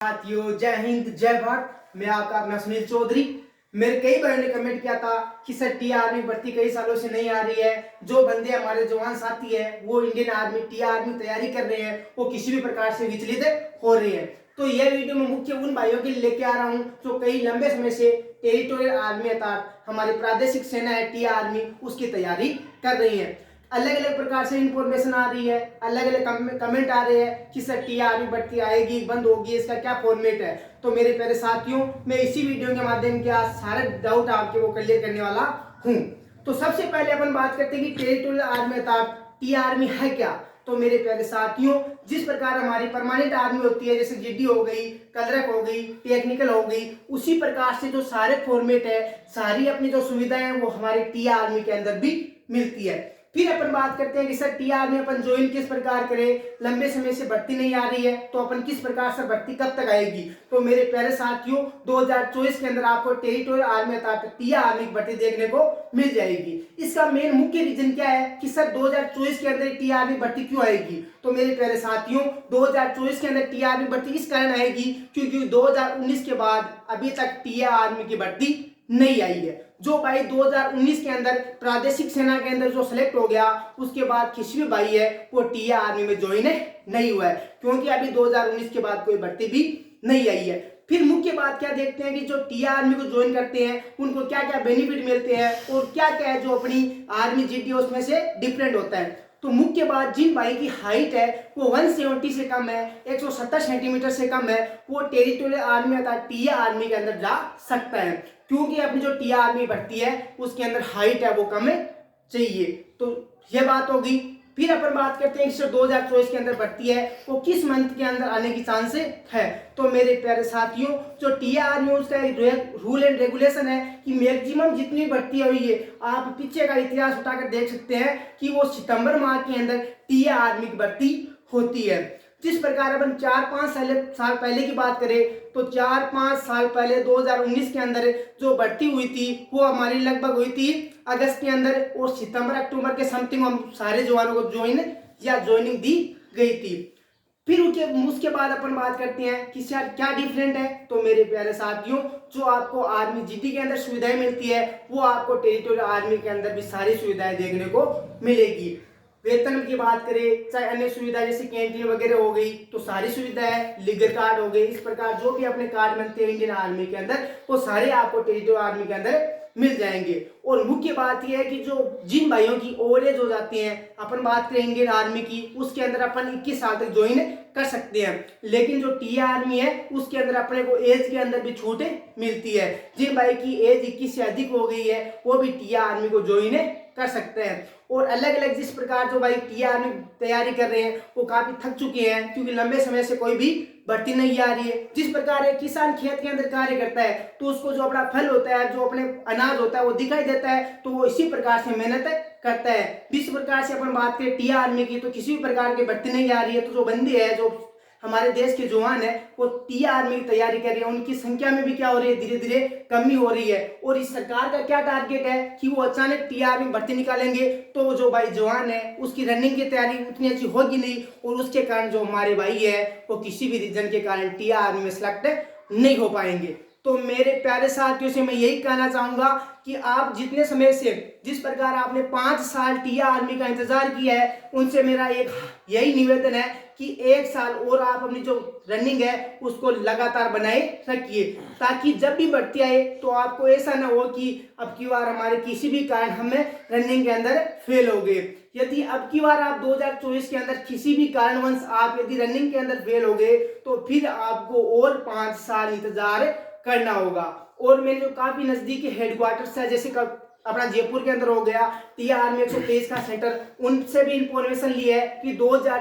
साथियों, जय हिंद जय भारत। मैं आपका अपना सुनील चौधरी। मेरे कई भाइयों ने कमेंट किया था कि सर टीआर आर्मी भर्ती कई सालों से नहीं आ रही है। जो बंदे हमारे जवान साथी है वो इंडियन आर्मी टीआर आर्मी तैयारी कर रहे हैं, वो किसी भी प्रकार से विचलित हो रहे हैं। तो यह वीडियो मैं मुख्य उन भाइयों के लिए लेके आ रहा हूं जो कई लंबे समय से टेरिटोरियल आर्मी अर्थात हमारी प्रादेशिक सेना है टीआर आर्मी, उसकी तैयारी कर रही है। अलग अलग प्रकार से इंफॉर्मेशन आ रही है, अलग अलग कमेंट आ रहे हैं कि सर टीआर आर्मी भर्ती आएगी, बंद होगी, इसका क्या फॉर्मेट है। तो मेरे प्यारे साथियों, मैं इसी वीडियो के माध्यम से आज सारे डाउट आपके वो क्लियर करने वाला हूं। तो सबसे पहले अपन बात करते हैं कि टेरिटोरियल आर्मी अर्थात टीआर आर्मी है क्या। तो मेरे प्यारे साथियों, जिस प्रकार हमारी परमानेंट आर्मी होती है, जैसे जीडी हो गई, कलरक हो गई, टेक्निकल हो गई, उसी प्रकार से जो सारे फॉर्मेट है, सारी अपनी जो सुविधाएं हैं वो हमारे टीआर आर्मी के अंदर भी मिलती है। फिर अपन बात करते हैं कि सर टीआर में अपन ज्वाइन किस प्रकार करें, लंबे समय से भर्ती नहीं आ रही है तो अपन किस प्रकार से भर्ती कब तक आएगी। तो मेरे प्यारे साथियों, 2024 के अंदर आपको टेरिटोरियल आर्मी अर्थात टीआर आर्मी की भर्ती देखने को मिल जाएगी। इसका मेन मुख्य रीजन क्या है कि सर 2024 के अंदर टीआर आर्मी भर्ती क्यों आएगी। तो मेरे प्यारे साथियों, 2024 के अंदर टीआर आर्मी भर्ती इस कारण आएगी क्योंकि 2019 के बाद अभी तक टीआर आर्मी की भर्ती नहीं आई है। जो भाई 2019 के अंदर प्रादेशिक सेना के अंदर जो सिलेक्ट हो गया, उसके बाद किसी भी भाई है वो टीआर आर्मी में ज्वाइन नहीं हुआ है, क्योंकि अभी 2019 के बाद कोई भर्ती भी नहीं आई है। फिर मुख्य बात क्या देखते हैं कि जो टीआर आर्मी को ज्वाइन करते हैं उनको क्या क्या बेनिफिट मिलते हैं और क्या क्या है जो अपनी आर्मी जीडी उसमें से डिफरेंट होता है। तो मुख्य बात, जिन भाई की हाइट है वो 170 से कम है, 170 सेंटीमीटर से कम है, वो टेरिटोरियल आर्मी अर्थात टीआर आर्मी के अंदर जा सकता है, क्योंकि अपनी जो टीआर आर्मी भर्ती है उसके अंदर हाइट है वो कम चाहिए। तो यह बात होगी। फिर अपन बात करते हैं कि 2024 के अंदर भर्ती है वो किस मंथ के अंदर आने की चांसेस है। तो मेरे प्यारे साथियों, जो टीआर आर्मी उसका एक रूल एंड रेगुलेशन है कि मैक्सिमम जितनी भर्ती हुई है, आप पीछे का इतिहास उठाकर देख सकते हैं कि वो सितंबर माह के अंदर टीआर आर्मी की भर्ती होती है। जिस प्रकार अपन 4-5 साल पहले की बात करें तो 4-5 साल पहले 2019 के अंदर जो भर्ती हुई थी वो हमारी लगभग हुई थी अगस्त के अंदर, और सितंबर अक्टूबर के समथिंग हम सारे जवानों को ज्वाइनिंग दी गई थी। फिर उसके बाद अपन बात करते हैं कि सर क्या डिफरेंट है। तो मेरे प्यारे साथियों, जो आपको आर्मी जीडी के अंदर सुविधाएं मिलती है वो आपको टेरिटोरियल आर्मी के अंदर भी सारी सुविधाएं देखने को मिलेगी। वेतन की बात करें, चाहे अन्य सुविधा जैसे कैंटीन वगैरह हो गई, तो सारी सुविधाएं, लीगर कार्ड हो गए, इस प्रकार जो भी अपने कार्ड बनते हैं इंडियन आर्मी के अंदर वो सारे आपको टेरिटोरियल आर्मी के अंदर मिल जाएंगे। और मुख्य बात यह है कि जो जिन भाइयों की ओवर एज हो जाती है, अपन बात करें इंडियन आर्मी की, उसके अंदर अपन 21 साल तक ज्वाइन कर सकते हैं, लेकिन जो टीआर आर्मी है उसके अंदर अपने को एज के अंदर भी छूटें मिलती है। जिन भाई की एज 21 से अधिक हो गई है वो भी टीआर आर्मी को ज्वाइन कर सकते हैं। और अलग अलग जिस प्रकार जो भाई टीआर आर्मी तैयारी कर रहे हैं वो काफी थक चुके हैं, क्योंकि लंबे समय से कोई भी भर्ती नहीं आ रही है। जिस प्रकार एक किसान खेत के अंदर कार्य करता है तो उसको जो अपना फल होता है, जो अपने अनाज होता है वो दिखाई देता है, तो वो इसी प्रकार से मेहनत करता है। जिस प्रकार से अपन बात करें टीआर आर्मी की, तो किसी भी प्रकार की भर्ती नहीं आ रही है, तो जो बंदे हैं, जो हमारे देश के जवान है वो टीआर आर्मी की तैयारी कर रहे हैं, उनकी संख्या में भी क्या हो रही है, धीरे धीरे कमी हो रही है। और इस सरकार का क्या टारगेट है कि वो अचानक टीआर आर्मी भर्ती निकालेंगे तो जो भाई जवान है उसकी रनिंग की तैयारी उतनी अच्छी होगी नहीं, और उसके कारण जो हमारे भाई है वो किसी भी रीजन के कारण टीआर आर्मी में सिलेक्ट नहीं हो पाएंगे। तो मेरे प्यारे साथियों से मैं यही कहना चाहूंगा कि आप जितने समय से, जिस प्रकार आपने 5 साल टीआर आर्मी का इंतजार किया है, उनसे मेरा एक यही निवेदन है कि 1 साल और आप अपनी जो रनिंग है उसको लगातार बनाए रखिए, ताकि जब भी भर्ती आए तो आपको ऐसा ना हो कि अब की बार हमारे किसी भी कारण हमें रनिंग के अंदर फेल हो गए। यदि अब की बार आप 2024 के अंदर किसी भी कारणवश आप यदि रनिंग के अंदर फेल हो गए तो फिर आपको और 5 साल इंतजार करना होगा। और मेरे जो काफी नजदीकी हेडक्वार्टर्स है, जैसे अपना जयपुर के अंदर हो गया टीआर आर्मी 123 का सेंटर, उनसे भी इंफॉर्मेशन ली है कि 2000